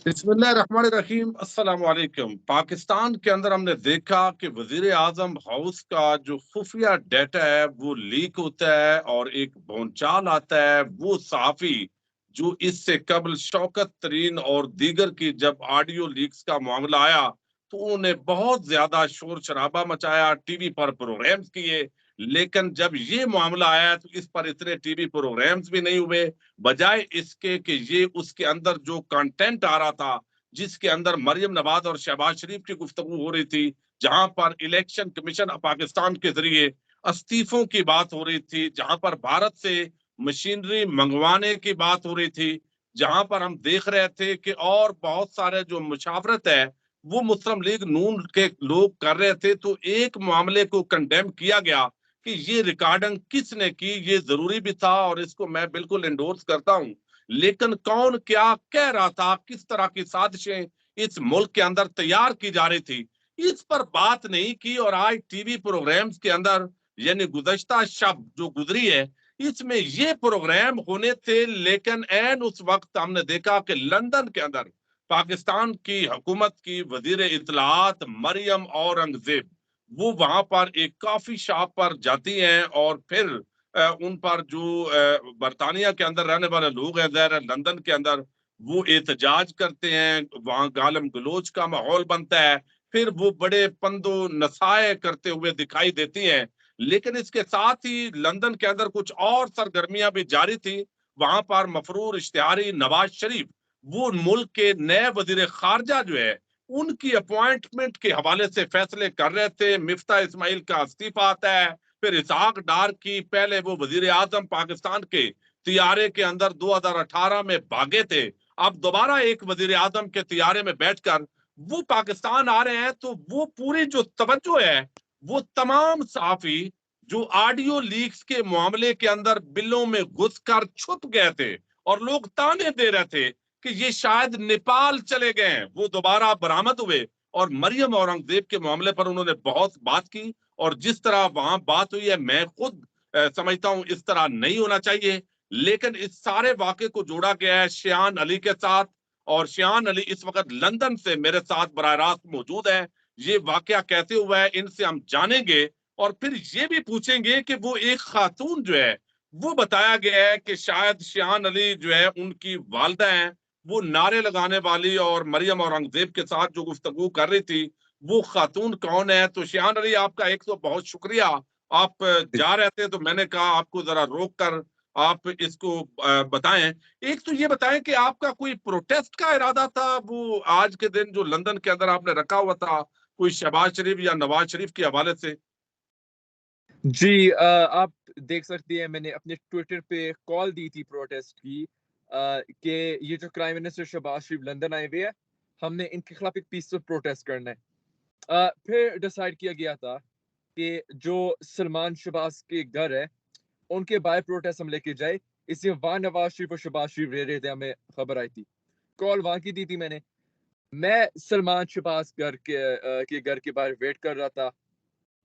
बिस्मिल्लाहिर्रहमानिर्रहीम। अस्सलाम वालेकुम। पाकिस्तान के अंदर हमने देखा कि वजीर आजम हाउस का जो खुफिया डाटा है वो लीक होता है और एक भूचाल आता है। वो सहाफी जो इससे कबल शौकत तरीन और दीगर की जब ऑडियो लीक्स का मामला आया तो उन्होंने बहुत ज्यादा शोर शराबा मचाया, टीवी पर प्रोग्राम्स किए। लेकिन जब ये मामला आया तो इस पर इतने टीवी प्रोग्राम्स भी नहीं हुए। बजाय इसके कि ये उसके अंदर जो कंटेंट आ रहा था, जिसके अंदर मरियम नवाज और शहबाज शरीफ की गुफ्तगू हो रही थी, जहां पर इलेक्शन कमीशन पाकिस्तान के जरिए इस्तीफों की बात हो रही थी, जहां पर भारत से मशीनरी मंगवाने की बात हो रही थी, जहां पर हम देख रहे थे कि और बहुत सारे जो मुशावरत है वो मुस्लिम लीग नून के लोग कर रहे थे, तो एक मामले को कंडेम किया गया कि ये रिकॉर्डिंग किसने की। ये जरूरी भी था और इसको मैं बिल्कुल एंडोर्स करता हूं। लेकिन कौन क्या कह रहा था, किस तरह की साजिशें इस मुल्क के अंदर तैयार की जा रही थी, इस पर बात नहीं की। और आज टीवी प्रोग्राम्स के अंदर यानी गुज़श्ता शब जो गुजरी है, इसमें ये प्रोग्राम होने थे। लेकिन एन उस वक्त हमने देखा कि लंदन के अंदर पाकिस्तान की हुकूमत की वजीर इतलात मरियम औरंगजेब वो वहां पर एक कॉफी शॉप पर जाती हैं और फिर उन पर जो बरतानिया के अंदर रहने वाले लोग हैं, ज़ाहिर है लंदन के अंदर, वो एहतजाज करते हैं। वहां गालम गलोच का माहौल बनता है। फिर वो बड़े पंदो नसाए करते हुए दिखाई देती हैं। लेकिन इसके साथ ही लंदन के अंदर कुछ और सरगर्मियां भी जारी थी। वहां पर मफरूर इश्तिहारी नवाज शरीफ वो मुल्क के नए वजीर खारजा जो है उनकी अपॉइंटमेंट के हवाले से फैसले कर रहे थे। मिफ्ता इस्माइल का इस्तीफा आता है, फिर इसहाक डार की, पहले वो वजीर आजम पाकिस्तान के तियारे के अंदर 2018 में भागे थे, अब दोबारा एक वजीर आजम के तियारे में बैठकर वो पाकिस्तान आ रहे हैं। तो वो पूरी जो तवज्जो है वो तमाम सहाफी जो ऑडियो लीक्स के मामले के अंदर बिलों में घुसकर छुप गए थे और लोग ताने दे रहे थे कि ये शायद नेपाल चले गए हैं, वो दोबारा बरामद हुए। और मरियम औरंगजेब के मामले पर उन्होंने बहुत बात की। और जिस तरह वहां बात हुई है, मैं खुद समझता हूं इस तरह नहीं होना चाहिए। लेकिन इस सारे वाक़े को जोड़ा गया है शियान अली के साथ, और शियान अली इस वक्त लंदन से मेरे साथ बराह रास्त मौजूद है। ये वाकया कैसे हुआ है इनसे हम जानेंगे और फिर ये भी पूछेंगे कि वो एक खातून जो है, वो बताया गया है कि शायद शियान अली जो है उनकी वालदा हैं, वो नारे लगाने वाली और मरियम औरंगजेब के साथ जो गुफ्तगू कर रही थी, वो खातून कौन है। तो शियान अली आपका एक तो बहुत शुक्रिया, आप जा रहे थे तो मैंने कहा आपको जरा रोक कर आप इसको बताएं। एक तो ये बताएं कि आपका कोई प्रोटेस्ट का इरादा था वो आज के दिन जो लंदन के अंदर आपने रखा हुआ था, कोई शहबाज शरीफ या नवाज शरीफ के हवाले से? जी आप देख सकती हैं मैंने अपने ट्विटर पे कॉल दी थी प्रोटेस्ट की कि ये जो प्राइम मिनिस्टर शहबाज शरीफ लंदन आए हुए हैं, हमने इनके खिलाफ एक पीसफुल प्रोटेस्ट करना है। फिर डिसाइड किया गया था कि जो सलमान शहबाज के घर है, उनके बाय प्रोटेस्ट हम लेके जाए। इसलिए वहाँ नवाज शरीफ और शहबाज शरीफ रह रहे थे, हमें खबर आई थी। कॉल वहाँ की दी थी मैंने। मैं सलमान शहबाज के घर के बाहर वेट कर रहा था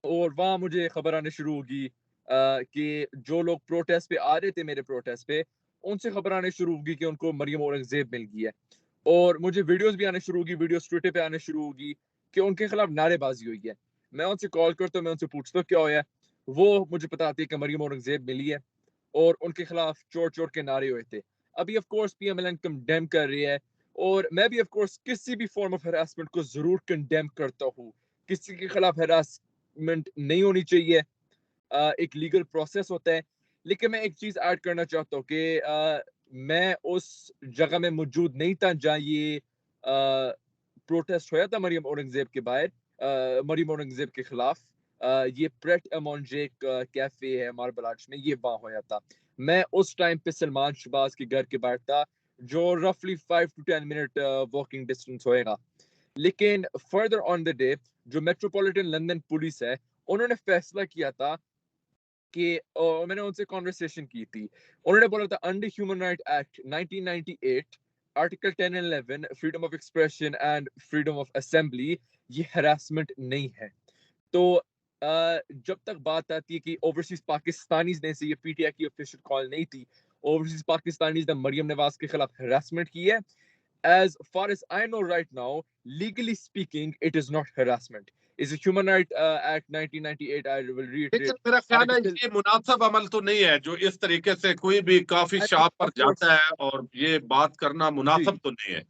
और वहाँ मुझे खबर आने शुरू होगी कि जो लोग प्रोटेस्ट पे आ रहे थे मेरे प्रोटेस्ट पे, उनसे खबर आने शुरू होगी कि उनको मरियम औरंगज़ेब मिल गई है। और मुझे वीडियोज़ भी आने शुरू होगी, वीडियोज़ ट्विटर पे आने शुरू होगी कि उनके खिलाफ नारेबाज़ी हुई है। मैं उनसे कॉल करता हूँ, मैं उनसे पूछता हूँ क्या हुआ है? वो मुझे बताती है कि मरियम औरंगज़ेब मिली है और उनके खिलाफ चोट-चोट के नारे हुए थे। अभी ऑफ कोर्स पीएमएलएन कंडेम कर रही है और मैं भी ऑफ कोर्स किसी भी फॉर्म ऑफ हैरेसमेंट को ज़रूर कंडेम करता हूँ। किसी के खिलाफ हैरेसमेंट नहीं होनी चाहिए। एक लीगल प्रोसेस होता है। लेकिन मैं एक चीज़ ऐड करना चाहता हूँ कि मैं उस जगह में मौजूद नहीं था जहाँ ये प्रोटेस्ट होया था मरियम औरंगज़ेब के बाहर, मरियम औरंगज़ेब के खिलाफ। ये प्रेट ए मोंजे कैफ़े है मार्बल आर्च में, ये वहाँ होया था। मैं उस टाइम पे सलमान शहबाज के घर के बाहर था, जो रफली 5 टू 10 मिनट वॉकिंग डिस्टेंस होएगा। लेकिन फर्दर ऑन द डे जो मेट्रोपॉलिटन लंदन पुलिस है, उन्होंने फैसला किया था कि मैंने उनसे कन्वर्सेशन की थी। उन्होंने बोला था under human right act 1998 article 10 and 11 freedom of expression and freedom of assembly ये हरासमेंट नहीं है। तो जब तक बात आती है कि ओवरसीज पाकिस्तानीज ने से ये पीटीआई की ऑफिशियल कॉल नहीं थी। ओवरसीज पाकिस्तानीज ने मरियम नवाज के खिलाफ हरासमेंट की है as far as I know right now, legally speaking, it is not harassment. It's a Human Rights Act 1998. I will reiterate. लेकिन मेरा ख्याल है Article, ये मुनासिब अमल तो नहीं है, जो इस तरीके से कोई भी कॉफी I think, शॉप पर of course, जाता है और ये बात करना जी, मुनासिब तो नहीं है।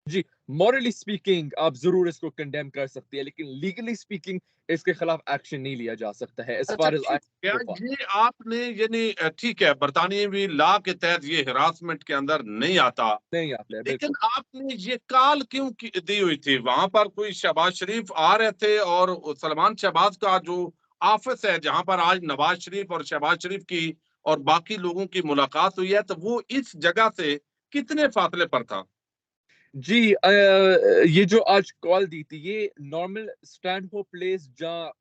जी, मॉरली स्पीकिंग आप जरूर इसको कंडेम कर सकती है, लेकिन लीगली स्पीकिंग इसके खिलाफ एक्शन नहीं लिया जा सकता है एज अच्छा फार एज आई ठीक, क्या सो फार। ये आपने यानी ठीक है, बरतानिवी लॉ के तहत ये हिरासमेंट के अंदर नहीं आता, नहीं आता है, लेकिन बिल्कुल। आपने ये कॉल क्यों दी हुई थी? वहां पर कोई शहबाज शरीफ आ रहे थे और सलमान शहबाज का जो ऑफिस है जहां पर आज नवाज शरीफ और शहबाज शरीफ की और बाकी लोगों की मुलाकात हुई है, तो वो इस जगह से कितने फासले पर था? जी, ये जो आज कॉल दी थी, ये नॉर्मल स्टैंड हो प्लेस जहाँ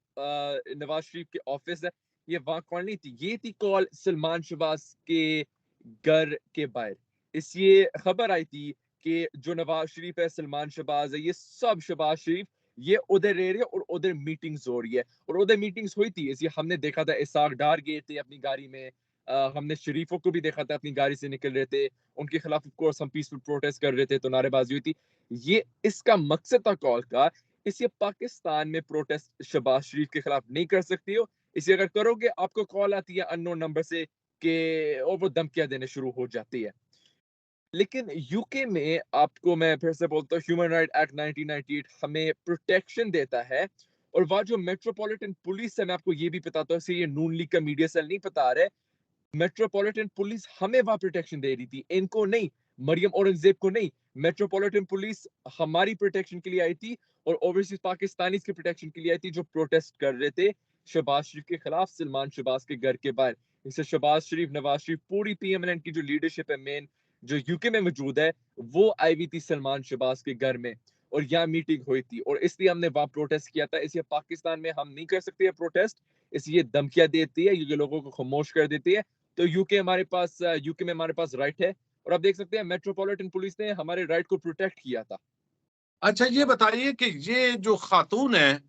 नवाज शरीफ के ऑफिस है, ये वहाँ कॉल नहीं थी। ये थी कॉल सलमान शहबाज के घर के बाहर। इस ये खबर आई थी कि जो नवाज शरीफ है, सलमान शहबाज है, ये सब शहबाज शरीफ ये उधर रह रहे हैं और उधर मीटिंग्स हो रही है और उधर मीटिंग्स हुई थी। इसलिए हमने देखा था इसाक डार गए थे अपनी गाड़ी में, हमने शरीफों को भी देखा था अपनी गाड़ी से निकल रहे थे, उनके खिलाफ ऑफ कोर्स हम पीसफुल प्रोटेस्ट कर रहे थे तो नारेबाजी हुई थी। ये इसका मकसद था कॉल का। इसे पाकिस्तान में प्रोटेस्ट शहबाज शरीफ के खिलाफ नहीं कर सकती हो। इसे अगर करोगे आपको कॉल आती है अननोन नंबर से कि और वो धमकियां देने शुरू हो जाती है। लेकिन यूके में आपको मैं फिर से बोलता हूँ ह्यूमन राइट एक्ट 1998 हमें प्रोटेक्शन देता है। और वह जो मेट्रोपॉलिटन पुलिस है, मैं आपको ये भी बताता हूँ, ये नून लीग का मीडिया सेल नहीं बता रहे, मेट्रोपॉलिटन पुलिस हमें वहां प्रोटेक्शन दे रही थी, इनको नहीं, मरियम औरंगजेब को नहीं। मेट्रोपॉलिटन पुलिस हमारी प्रोटेक्शन के लिए आई थी और ओवरसीज पाकिस्तानी के प्रोटेक्शन के लिए आई थी जो प्रोटेस्ट कर रहे थे शहबाज शरीफ के खिलाफ सलमान शहबाज के घर के बाहर। इससे शहबाज शरीफ, नवाज शरीफ, पूरी पीएमएल की जो लीडरशिप है मेन जो यूके में मौजूद है, वो आई हुई थी सलमान शहबाज के घर में और यहाँ मीटिंग हुई थी और इसलिए हमने वहां प्रोटेस्ट किया था। इसलिए पाकिस्तान में हम नहीं कर सकते प्रोटेस्ट, इसलिए धमकियां देती है, ये लोगों को खामोश कर देती है। तो यूके में हमारे पास राइट है और आप देख सकते हैं मेट्रोपॉलिटन पुलिस ने हमारे राइट को प्रोटेक्ट किया था। अच्छा ये बताइए कि ये जो खातून है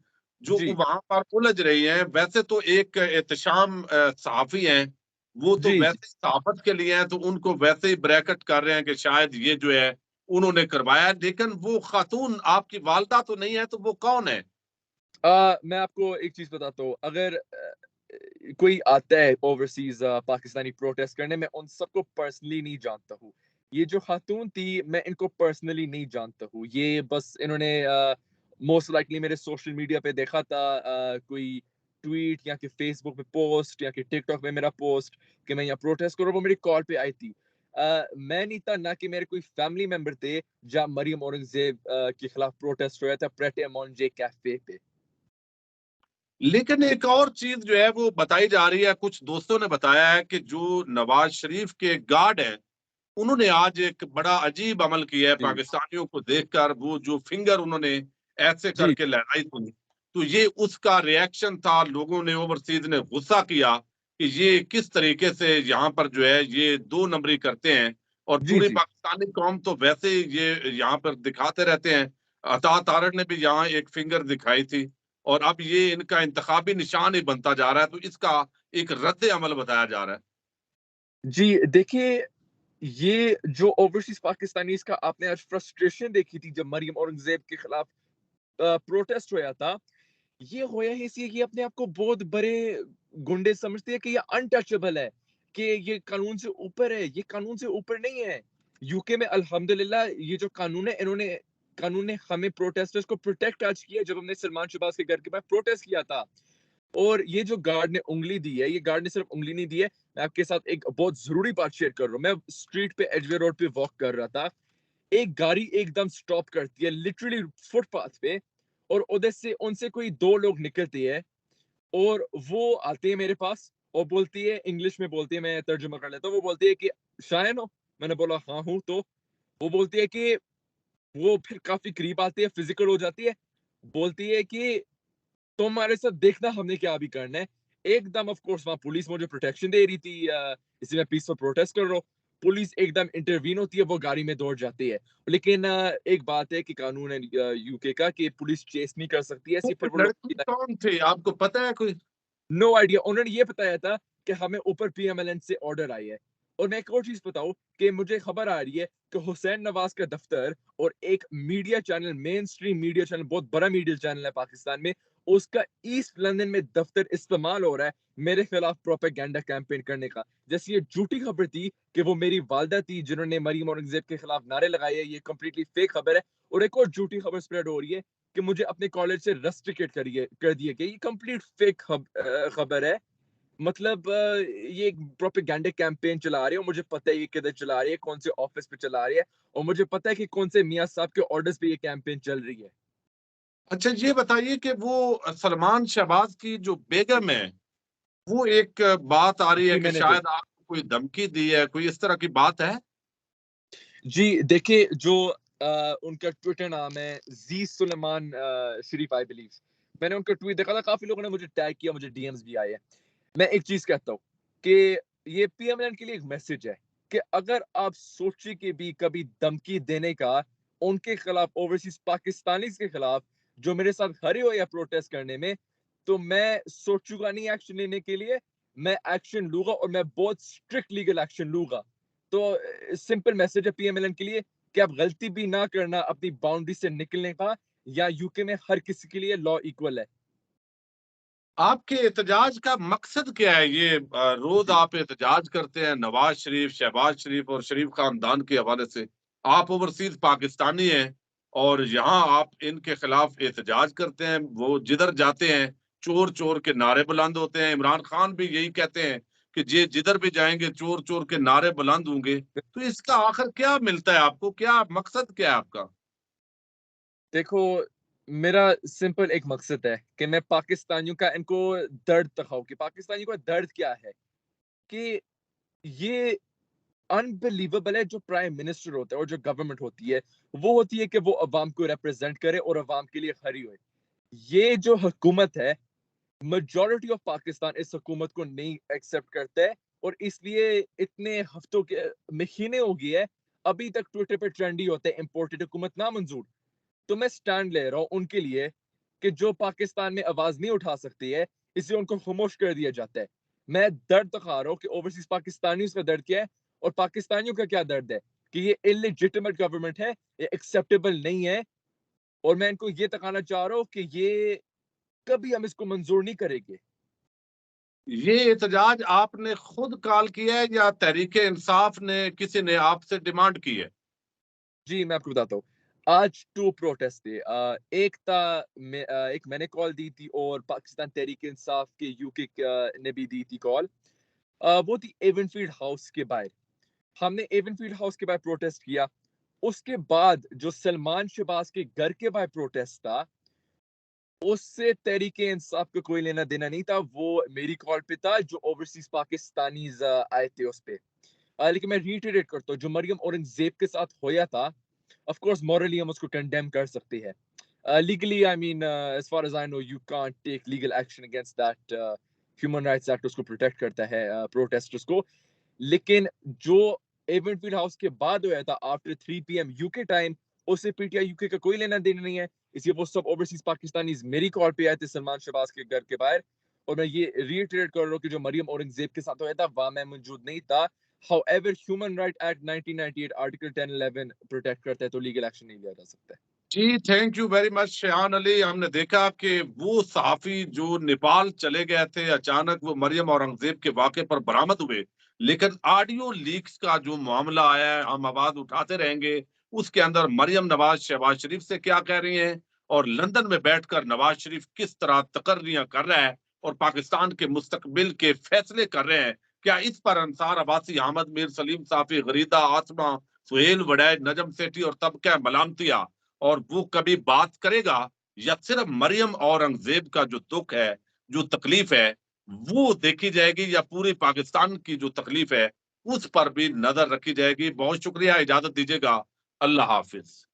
जो जी, वहां पर उलझ रही है, वैसे तो एक एहतशाम सहाफी हैं, वो तो जी, जी। वैसे सहाफत के लिए हैं, तो उनको वैसे ही ब्रैकेट कर रहे हैं कि शायद ये जो है उन्होंने करवाया, लेकिन वो खातून आपकी वालदा तो नहीं है, तो वो कौन है? मैं आपको एक चीज बताता हूँ, अगर कोई आता है ओवरसीज पाकिस्तानी प्रोटेस्ट करने में, उन सबको पर्सनली नहीं जानता हूँ। ये जो खातून थी मैं इनको पर्सनली नहीं जानता हूँ, ये बस इन्होंने मोस्ट लाइकली मेरे सोशल मीडिया पे देखा था, कोई ट्वीट या कि फेसबुक पे पोस्ट या कि टिकटॉक पे मेरा पोस्ट कि मैं यहाँ प्रोटेस्ट करूँ, वो मेरी कॉल पे आई थी। मैं नहीं था, ना कि मेरे कोई फैमिली मेंबर थे जहाँ मरियम औरंगजेब के खिलाफ प्रोटेस्ट हुआ था प्रेटे अमोंजे कैफे पे। लेकिन एक और चीज जो है वो बताई जा रही है, कुछ दोस्तों ने बताया है कि जो नवाज शरीफ के गार्ड हैं, उन्होंने आज एक बड़ा अजीब अमल किया है जी, पाकिस्तानियों को देखकर, वो जो फिंगर उन्होंने ऐसे जी, करके लहराई थी, तो ये उसका रिएक्शन था। लोगों ने, ओवरसीज ने गुस्सा किया कि ये किस तरीके से यहाँ पर जो है ये दो नंबरी करते हैं, और जी, पूरी जी, पाकिस्तानी कौम तो वैसे ही ये यहाँ पर दिखाते रहते हैं। अता तारड़ ने भी यहाँ एक फिंगर दिखाई थी, और अब ये इनका इंतखाबी निशान ही बनता जा रहा है, तो इसका एक रद्द अमल बताया जा रहा है। जी, देखिए, ये जो ओवरसीज़ पाकिस्तानीज़ का आपने आज फ्रस्ट्रेशन देखी थी जब मरियम औरंगज़ेब के खिलाफ प्रोटेस्ट होया था, ये होया है इसलिए कि अपने आप को बहुत बड़े गुंडे समझते हैं कि ये अनटचेबल है, कि ये कानून से ऊपर है, ये कानून से ऊपर नहीं है। यूके में अल्हम्दुलिल्लाह ये जो कानून है, कानून ने हमें प्रोटेस्टर्स को प्रोटेक्ट आज किया जब हमने सलमान शहबाज के घर के बाहर प्रोटेस्ट किया था। और ये जो गार्ड ने उँगली दी है, ये गार्ड ने सिर्फ उँगली नहीं दी है। मैं आपके साथ एक बहुत ज़रूरी बात शेयर कर रहा हूँ। मैं स्ट्रीट पे एजवे रोड पे वॉक कर रहा था। एक गाड़ी एकदम स्टॉप करती है लिटरली फुटपाथ पे और उधर से उनसे कोई 2 लोग निकलते हैं और वो आते हैं मेरे पास और बोलती है, इंग्लिश में बोलती है, मैं तर्जुमा कर लेता हूँ। वो बोलती है कि शायन हो? मैंने बोला हाँ हूँ। तो वो बोलती है कि वो फिर काफ़ी करीब आती है, फिज़िकल हो जाती है। बोलती है कि तो हमारे साथ देखना हमने क्या अभी करना है। एकदम ऑफ कोर्स वहाँ पुलिस मुझे प्रोटेक्शन दे रही थी, इसलिए मैं पीसफुल प्रोटेस्ट कर रहा हूँ। पुलिस एकदम इंटरवीन होती है, वो गाड़ी में दौड़ जाती है। लेकिन एक बात है कि कानून है यूके का कि पुलिस चेस नहीं कर सकती है, वो ऐसे फिर वो लड़की लोग कौन थी, आपको पता है कोई? No idea. उन्होंने ये बताया था कि हमें ऊपर पीएमएलएन से ऑर्डर आई है। और मैं एक और चीज बताऊं कि मुझे खबर आ रही है कि हुसैन नवाज का दफ्तर और एक media channel, main stream media channel, बहुत बड़ा मीडिया चैनल है पाकिस्तान में, उसका ईस्ट लंदन में दफ्तर इस्तेमाल हो रहा है मेरे खिलाफ प्रोपेगेंडा कैंपेन करने का। जैसे ये झूठी खबर थी कि वो मेरी वालदा थी जिन्होंने मरियम औरंगजेब के खिलाफ नारे लगाए हैं, ये कंप्लीटली फेक खबर है। और एक और झूठी खबर स्प्रेड हो रही है कि मुझे अपने कॉलेज से रेस्ट्रिकेट कर दिए गए। ये कंप्लीट फेक खबर है। मतलब ये एक प्रोपेगेंडा कैंपेन चला रही है और मुझे पता है ये किधर चला रही है, कौन से ऑफिस पे चला रही है, और मुझे पता है कि कौन से मियां साहब के ऑर्डर्स पे ये कैंपेन चल रही है। अच्छा, ये बताइए कि वो सलमान शहबाज की जो बेगम है, वो एक बात आ रही है जी कि मैंने देख शायद आपको कोई धमकी दी है, कोई इस तरह की बात है? जी देखिए, जो उनका ट्विटर नाम है जी सुलेमान शरीफ आई बिलीव। मैंने उनका ट्वीट देखा था, काफी लोगों ने मुझे टैग किया, मुझे डीएम्स भी आए हैं। मैं एक चीज कहता हूँ कि ये पीएमएलएन के लिए एक मैसेज है कि अगर आप सोचिए कि भी कभी धमकी देने का उनके खिलाफ, ओवरसीज पाकिस्तानी के खिलाफ जो मेरे साथ खड़े हो या प्रोटेस्ट करने में, तो मैं सोचूंगा नहीं एक्शन लेने के लिए। मैं एक्शन लूंगा और मैं बहुत स्ट्रिक्ट लीगल एक्शन लूंगा। तो सिंपल मैसेज है पीएमएलएन के लिए कि आप गलती भी ना करना अपनी बाउंड्री से निकलने का, या यूके में हर किसी के लिए लॉ इक्वल है। आपके एहतजाज का मकसद क्या है? ये रोज जी आप एहतजाज करते हैं नवाज शरीफ, शहबाज शरीफ और शरीफ खानदान के हवाले से। आप ओवरसीज पाकिस्तानी हैं और यहाँ आप इनके खिलाफ एहतजाज करते हैं। वो जिधर जाते हैं चोर चोर के नारे बुलंद होते हैं। इमरान खान भी यही कहते हैं कि ये जिधर भी जाएंगे चोर चोर के नारे बुलंद होंगे। तो इसका आखिर क्या मिलता है आपको? क्या मकसद क्या है आपका? देखो, मेरा सिंपल एक मकसद है कि मैं पाकिस्तानियों का इनको दर्द दिखाऊं कि पाकिस्तानियों का दर्द क्या है। कि ये अनबिलीवेबल है, जो प्राइम मिनिस्टर होता है और जो गवर्नमेंट होती है, वो होती है कि वो अवाम को रिप्रेजेंट करे और अवाम के लिए खड़ी हो। ये जो हुकूमत है, मेजॉरिटी ऑफ पाकिस्तान इस हुकूमत को नहीं एक्सेप्ट करता है। और इसलिए इतने हफ्तों के महीने हो गए हैं, अभी तक ट्विटर पे ट्रेंडी होता है इम्पोर्टेड हुकूमत ना मंजूर। तो मैं स्टैंड ले रहा हूँ उनके लिए कि जो पाकिस्तान में आवाज नहीं उठा सकती है, इसलिए उनको खामोश कर दिया जाता है। मैं दर्द दिखा रहा हूँ कि ओवरसीज पाकिस्तानियों का दर्द क्या है और पाकिस्तानियों का क्या दर्द है, कि ये इलेजिटिमेट गवर्नमेंट है, ये एक्सेप्टेबल नहीं है। और मैं इनको ये दिखाना चाह रहा हूँ कि ये कभी हम इसको मंजूर नहीं करेंगे। ये एहतजाज आपने खुद कॉल किया है या तहरीक इंसाफ ने किसी ने आपसे डिमांड की है? जी मैं आपको बताता हूँ। आज टू प्रोटेस्ट थे। एक था एक मैंने कॉल दी थी और पाकिस्तान तहरीक इंसाफ के यूके ने भी दी थी कॉल। वो थी एवनफील्ड हाउस के बाहर। हमने एवनफील्ड हाउस के बाहर प्रोटेस्ट किया। उसके बाद जो सलमान शहबाज के घर के बाहर प्रोटेस्ट था, उससे तहरीक इंसाफ का कोई लेना देना नहीं था। वो मेरी कॉल पे था, जो ओवरसीज पाकिस्तानी आए थे उस पे। लेकिन मैं रीटरेट करता हूँ, जो मरियम औरंगजेब के साथ होया था, ऑफ कोर्स मॉरली हम उसको कंडेम कर सकते हैं। Legally I mean as far as I know you can't take legal action against that. Human rights act उसको प्रोटेक्ट करता है प्रोटेस्टर्स को। लेकिन जो एवेंटफील्ड हाउस के बाद हुआ था आफ्टर 3 पीएम यूके टाइम, उससे पीटीआई यूके का कोई लेना देना नहीं है। इसलिए वो सब ओवरसीज पाकिस्तानी मेरी कॉल पे आए थे सलमान शहबाज के घर के बाहर। और मैं ये रीइटरेट कर रहा हूँ कि जो मरियम औरंगजेब के साथ हुआ था वहां मैं मौजूद नहीं था। However, Human Right Act 1998 article 1011 protect करता है, तो लीगल एक्शन नहीं लिया जा सकता है। जी, thank you very much Shehan Ali. हमने देखा कि वो सहाफ़ी जो नेपाल चले गए थे, अचानक वो मरियम औरंगज़ेब के वाक़े पर बरामद हुए। लेकिन ऑडियो लीक्स का जो मामला आया है, हम आवाज़ उठाते रहेंगे। उसके अंदर मरियम नवाज़ शहबाज शरीफ से क्या कह रही हैं और लंदन में बैठकर नवाज़ शरीफ किस तरह तकर्रियाँ कर रहा है और पाकिस्तान के मुस्तकबिल के फैसले कर रहे हैं। क्या इस पर अंसार अब्बासी, अहमद मीर सलीम साफ़ी, गरीदा आसमा, सुहेल वड़ैच, नजम सेठी और तबका मलामतिया और वो कभी बात करेगा या सिर्फ मरियम औरंगजेब का जो दुख है, जो तकलीफ है, वो देखी जाएगी या पूरी पाकिस्तान की जो तकलीफ है, उस पर भी नजर रखी जाएगी। बहुत शुक्रिया, इजाजत दीजिएगा। अल्लाह हाफिज।